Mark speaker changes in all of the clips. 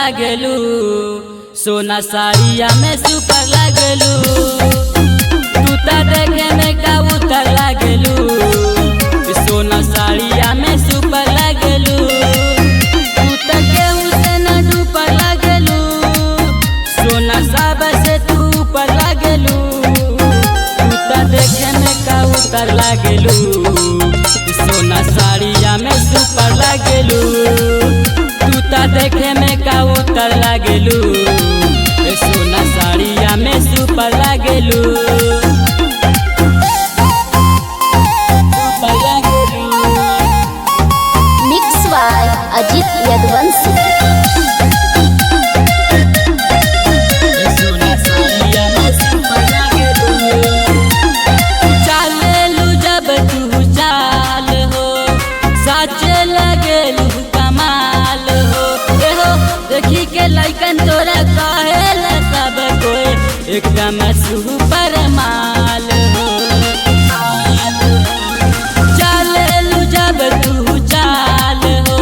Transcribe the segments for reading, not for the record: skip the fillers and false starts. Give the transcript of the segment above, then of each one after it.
Speaker 1: लागेलू, सोना साड़िया में सुपर लागेलू। तू ता देखे में कबूतर लागेलू, सोना साड़िया में सुपर लागेलू। तू ता केहू से न डूपर लागेलू, सोना सब से तू ऊपर लागेलू। तू ता देखे में कबूतर लागेलू, सोना साड़िया में सुपर लागेलू। तू ता देखे में कबूतर लागेलू, सोना साड़िया में सुपर लागेलू।
Speaker 2: Mix by Ajit Yaduvanshi.
Speaker 1: चालेलू जब तू चाल हो, साचे लगेलू कमाल हो। एहो देखी के लइकन तोरा कहेला सब कोई एकदम सुपर माल हो। चालेलू जब तू चाल हो,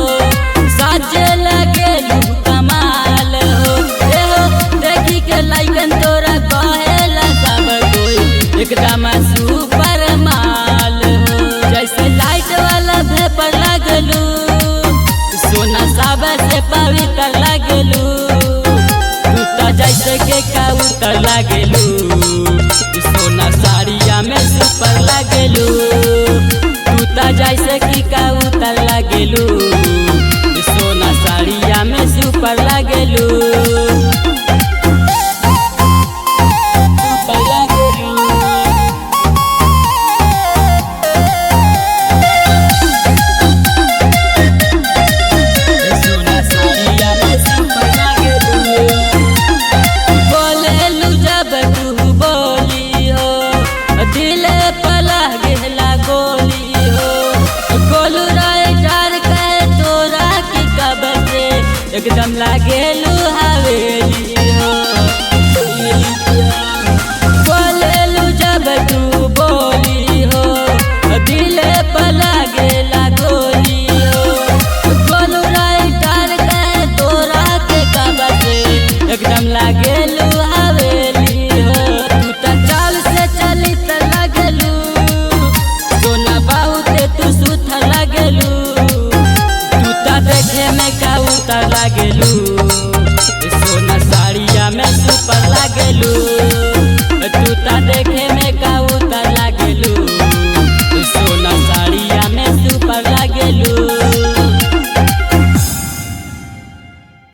Speaker 1: साचे लगेलू कमाल हो। एहो देखी के लइकन तोरा कहेला सब कोई एकदम सुपर माल हो। जैसे लाइट वाला भेपर लागलू, सोना सब से पवित्र लागलू। तू ता जैसे के कबूतर लागलू, सोना साड़िया में सुपर लागलू। तू ता जैसे की कबूतर लागलू, सोना साड़िया में सुपर लागलू। एकदम लागेलू हवेली हो, बोलेलू जब तू बोली हो, दिल पर लागेला गोली हो। बोलू राइटर कहे तोरा के कबर से, एकदम लागेलू हवेली हो। तू तो चाल से चली त लागेलू, सोना बहुत तू सुथर लागेलू। तू ता देखे में कबूतर लागेलू, सोना साड़िया में सुपर लागेलू।